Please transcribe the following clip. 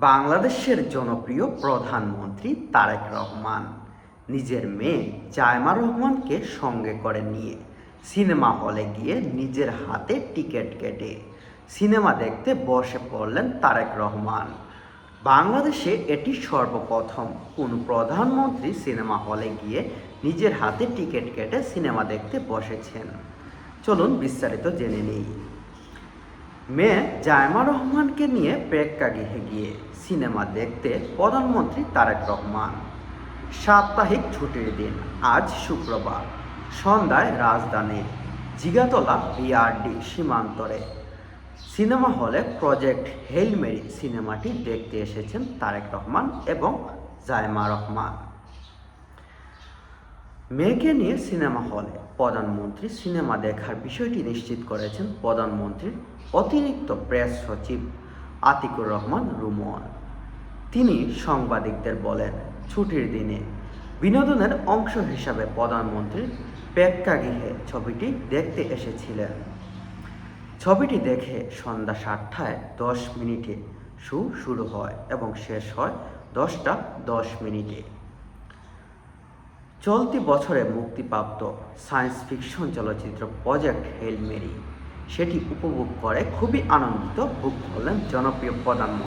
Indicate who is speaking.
Speaker 1: বাংলাদেশের জনপ্রিয় প্রধানমন্ত্রী তারেক রহমান নিজের মেয়ে জায়মা রহমানকে সঙ্গে করে নিয়ে সিনেমা হলে গিয়ে নিজের হাতে টিকিট কেটে সিনেমা দেখতে বসে পড়লেন তারেক রহমান। বাংলাদেশে এটি সর্বপ্রথম কোন প্রধানমন্ত্রী সিনেমা হলে গিয়ে নিজের হাতে টিকিট কেটে সিনেমা দেখতে বসেছেন। চলুন বিস্তারিত জেনে নিই। মেয়ে জায়মা রহমানকে নিয়ে প্রেক্ষাগৃহে গিয়ে সিনেমা দেখতে প্রধানমন্ত্রী তারেক রহমান। সাপ্তাহিক ছুটির দিন আজ শুক্রবার সন্ধ্যায় রাজধানীর জিগাতলা বিআরডি সীমান্তরে সিনেমা হলে প্রজেক্ট হেইল মেরি সিনেমাটি দেখতে এসেছেন তারেক রহমান এবং জায়মা রহমান। মেয়েকে নিয়ে সিনেমা হলে প্রধানমন্ত্রী সিনেমা দেখার বিষয়টি নিশ্চিত করেছেন প্রধানমন্ত্রীর অতিরিক্ত প্রেস সচিব আতিকুর রহমান রুমন। তিনি সাংবাদিকদের বলেন, ছুটির দিনে বিনোদনের অংশ হিসাবে প্রধানমন্ত্রী প্রেক্ষাগৃহে ছবিটি দেখতে এসেছিলেন। ছবিটি দেখে সন্ধ্যা 7টায় 10 মিনিটে শো শুরু হয় এবং শেষ হয় 10টা 10 মিনিটে। চলতি বছরে মুক্তিপ্রাপ্ত সায়েন্স ফিকশন চলচ্চিত্র প্রজেক্ট হেইল মেরি সেটি উপভোগ করে খুবই আনন্দিত বোধ করলেন জনপ্রিয় প্রধানমন্ত্রী।